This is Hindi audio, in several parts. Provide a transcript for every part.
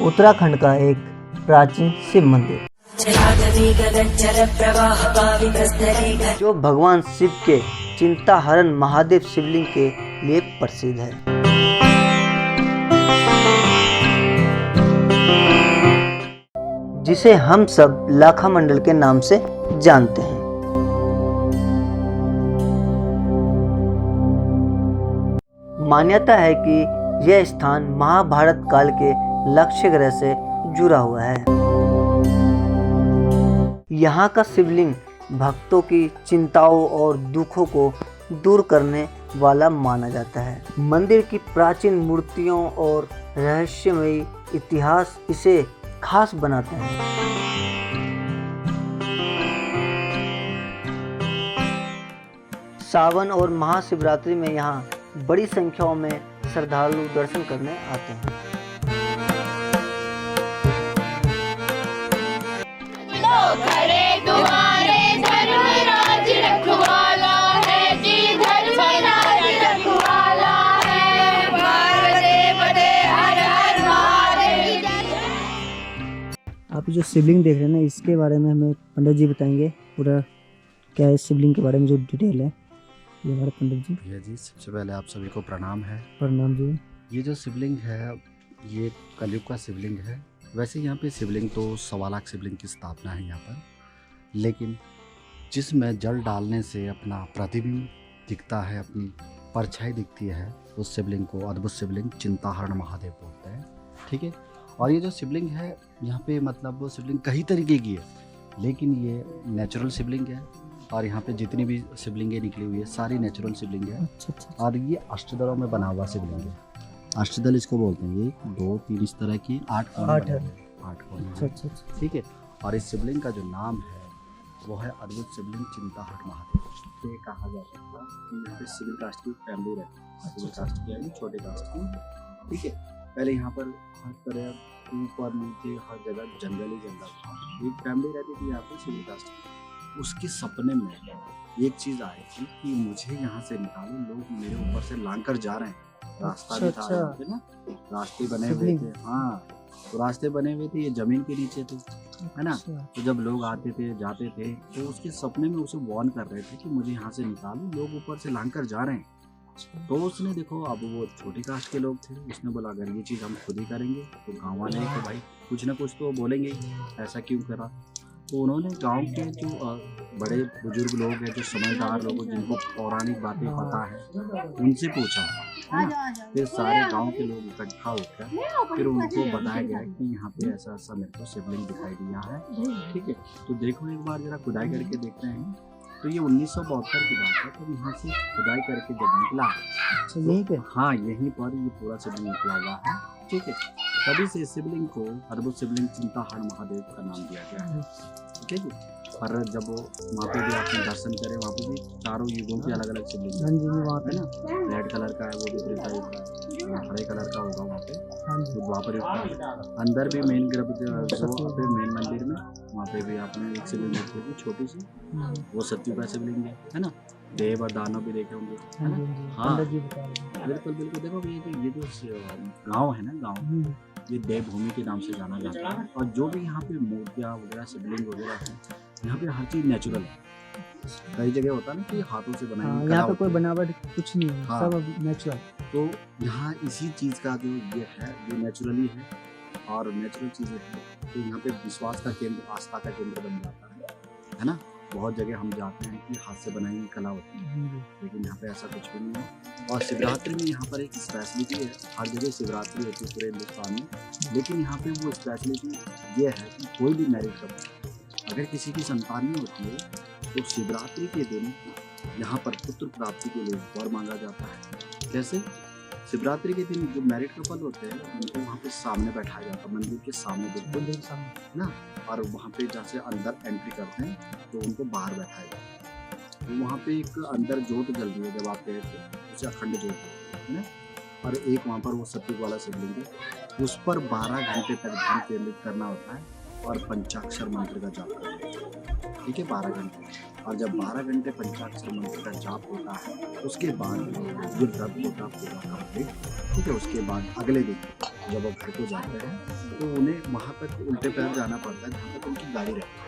उत्तराखंड का एक प्राचीन शिव मंदिर जो भगवान शिव के चिंताहरण महादेव शिवलिंग के लिए प्रसिद्ध है। जिसे हम सब लाखा मंडल के नाम से जानते हैं। मान्यता है कि यह स्थान महाभारत काल के लक्ष्य ग्रह से जुड़ा हुआ है। यहाँ का शिवलिंग भक्तों की चिंताओं और दुखों को दूर करने वाला माना जाता है। मंदिर की प्राचीन मूर्तियों और रहस्यमयी इतिहास इसे खास बनाते हैं। सावन और महाशिवरात्रि में यहाँ बड़ी संख्या में श्रद्धालु दर्शन करने आते हैं। आप जो शिवलिंग देख रहे हैं ना, इसके बारे में हमें पंडित जी बताएंगे पूरा क्या है शिवलिंग के बारे में जो डिटेल है। ये हमारे पंडित जी। भैया जी, सबसे पहले आप सभी को प्रणाम है। प्रणाम जी। ये जो शिवलिंग है ये कलयुग का शिवलिंग है। वैसे यहाँ पे शिवलिंग तो 1.25 लाख शिवलिंग की स्थापना है यहाँ पर, लेकिन जिसमें जल डालने से अपना प्रतिबिंब दिखता है, अपनी परछाई दिखती है, उस शिवलिंग को अद्भुत शिवलिंग चिंताहरण महादेव बोलते हैं। ठीक है। और ये जो शिवलिंग है यहाँ पे मतलब वो शिवलिंग कई तरीके की है, लेकिन ये नेचुरल शिवलिंग है। और यहाँ पे जितनी भी शिवलिंगें निकली हुई है सारी नेचुरल शिवलिंग है। अच्छा। और ये अष्टदलों में बना हुआ शिवलिंग है। अष्टदल इसको बोलते हैं। ये 2, 3 इस तरह की 8 कोण। अच्छा। ठीक है। और इस शिवलिंग का जो नाम है वो है अद्भुत शिवलिंग चिंताहरण महादेव। ये कहा जाता है कि यहाँ पे सिविल कास्ट की फैमिली रहती है। सिविल कास्ट की यानी छोटे कास्ट की। ठीक है। पहले यहाँ पर हर तरह ऊपर नीचे हर जगह जंगल ही जंगल था। एक फैमिली रहती थी यहाँ पे सिविल कास्ट की। उसके सपने में एक चीज आई थी कि मुझे यहाँ से निकालो, लोग मेरे ऊपर से लांघकर जा रहे हैं। रास्ता भी था ना, रास्ते बने हुए थे। हाँ, तो रास्ते बने हुए थे, ये जमीन के नीचे थे, है ना। तो जब लोग आते थे जाते थे तो उसके सपने में उसे वार्न कर रहे थे कि मुझे यहाँ से निकालो, लोग ऊपर से लांघकर जा रहे हैं। तो उसने देखो, अब वो छोटी कास्ट के लोग थे, उसने बोला अगर ये चीज़ हम खुद ही करेंगे तो गाँव वाले तो भाई कुछ ना कुछ तो बोलेंगे ऐसा क्यों करा। तो उन्होंने गांव के जो बड़े बुजुर्ग लोग हैं, जो समझदार लोग हैं, जिनको पौराणिक बातें पता है, उनसे पूछा, है ना। फिर सारे गांव के लोग इकट्ठा होकर फिर उनको बताया गया कि यहाँ पे ऐसा ऐसा मेरे को शिवलिंग दिखाई दिया है। ठीक है। तो देखो एक बार जरा खुदाई करके देखते हैं। तो ये 1972 की बात है। तो यहाँ से खुदाई करके जब निकला यहीं पे, हाँ यहीं पर ये पूरा शिवलिंग निकला हुआ है। ठीक है। तभी से शिवलिंग को अद्भुत शिवलिंग चिंताहरण महादेव का नाम दिया गया है। ठीक है। और जब वहाँ पे भी आपने दर्शन करे, वहाँ पे भी चारों युगों के अलग अलग शिवलिंग है ना। रेड कलर का है, वो भी त्रेता युग का है। हरे कलर का होगा वहाँ पे, तो द्वापर युग का। अंदर भी मेन गर्भ जो पे मेन मंदिर में वहाँ पे भी आपने एक शिवलिंग देखी होगी छोटी सी, वो सत्युग का शिवलिंग है ना। देव और दानव भी देखे होंगे, है ना। हाँ बिल्कुल बिल्कुल। देखो ये जो गाँव है ना, गाँव ये देवभूमि के नाम से जाना जाता है। और जो भी यहाँ पे मूर्तियाँ वगैरह शिवलिंग वगैरह है, यहाँ पे हर चीज नेचुरल है। कई जगह होता है ना कि हाथों से बनाई, यहाँ पे कोई बनावट कुछ नहीं है। हाँ। सब नेचुरल। तो यहाँ इसी चीज का जो ये है, ये नेचुरली है और नेचुरल चीजें है। तो यहाँ पे विश्वास का केंद्र, आस्था का केंद्र बन जाता है ना। बहुत जगह हम जाते हैं कि हाथ से बनाई हुई कला होती है, लेकिन यहाँ पे ऐसा कुछ भी नहीं है। और शिवरात्रि में यहाँ पर एक स्पेशलिटी है। हर जगह शिवरात्रि होती है पूरे हिंदुस्तान में, लेकिन यहाँ पे वो स्पेशलिटी ये है कि कोई भी मैरिज कपल अगर किसी की संतान नहीं होती है तो शिवरात्रि के दिन यहाँ पर पुत्र प्राप्ति के लिए वर मांगा जाता है। कैसे? शिवरात्रि के दिन जो मैरिड कपल होते हैं उनको वहाँ पे सामने बैठाया जाता है, मंदिर के सामने बिल्कुल ना। और वहाँ पे जैसे अंदर एंट्री करते हैं तो उनको बाहर बैठाया जाता है। तो वहाँ पे एक अंदर जोत जल रही है, जब आप गए थे उसे अखंड जोत है ना। और एक वहाँ पर वो सत्युग वाला शिवलिंग है, उस पर 12 घंटे तक ध्यान केंद्रित करना होता है और पंचाक्षर मंत्र का जाप करना है। ठीक है, 12 घंटे। और जब 12 घंटे पंचाक्षर मंत्र का जाप होता है उसके बाद ये व्रत होता पूरा कंप्लीट। ठीक है, उसके बाद अगले दिन जब वो घर को जाते हैं तो उन्हें वहाँ तक उल्टे पैर जाना पड़ता है जहाँ तक उनकी गाड़ी रहती है।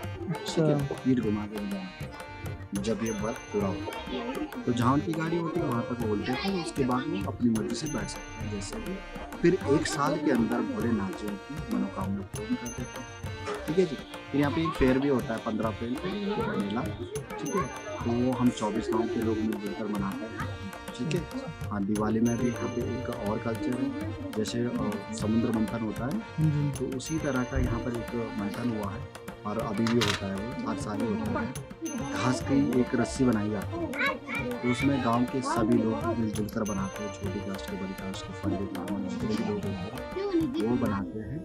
ठीक है, पीठ घुमा के जाना पड़ता है जब ये व्रत पूरा होता है। तो जहाँ उनकी गाड़ी होती है वहाँ तक वो उल्टे थे, उसके बाद वो अपनी मर्जी से बैठ सकते हैं जैसे भी। फिर 1 साल के अंदर भोलेनाथ जी की मनोकामना पूर्ण कर देते हैं। ठीक है जी। फिर यहाँ पे एक फेयर भी होता है 15 अप्रैल को मेला। ठीक है, तो वो हम 24 गाँव के लोग मिलजुल कर मनाते हैं। ठीक है, हाँ दिवाली में भी यहाँ पे एक और कल्चर है जैसे समुद्र मंथन होता है, तो उसी तरह का यहाँ पर एक मंथन हुआ है और अभी भी होता है, वो हर साल ही होता है। घास की एक रस्सी बनाई जाती है तो उसमें गांव के सभी लोग मिलजुल कर बनाते हैं, छोटी कास्ट के, बड़ी कास्ट के, पंडित ब्राह्मण जितने भी लोग होते हैं वो बनाते हैं।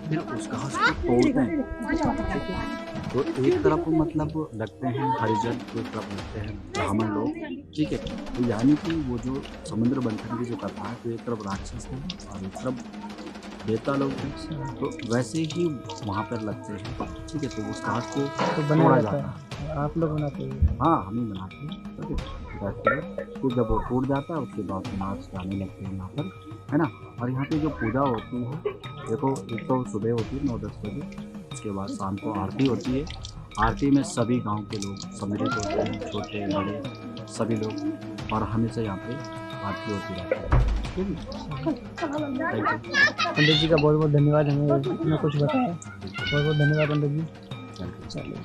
फिर उस घास को तोड़ते हैं। ठीक है, तो एक तरफ मतलब लगते हैं हरिजन, एक तरफ लगते हैं ब्राह्मण लोग। ठीक है, तो यानी कि वो जो समुद्र मंथन की जो कथा है तो एक तरफ राक्षस है और एक तरफ देवता लोग हैं, तो वैसे ही वहाँ पर लगते हैं। ठीक है, तो उस घास को तोड़ा जाता है। आप लोग बनाते हैं? हाँ, हम ही बनाते हैं। ठीक है, वैसे तो जब वो टूट जाता है उसके बाद नाच गाने लगते हैं यहाँ पर, है ना। और यहाँ पे जो पूजा होती है देखो, एक तो सुबह होती है 9-10 बजे, उसके बाद शाम को आरती होती है। आरती में सभी गांव के लोग सम्मिलित होते हैं, छोटे बड़े सभी लोग, और हमेशा यहाँ पे आरती होती रहती है। पंडित जी का बहुत बहुत धन्यवाद, हमें इतना कुछ बताया। बहुत बहुत धन्यवाद पंडित जी। चलिए।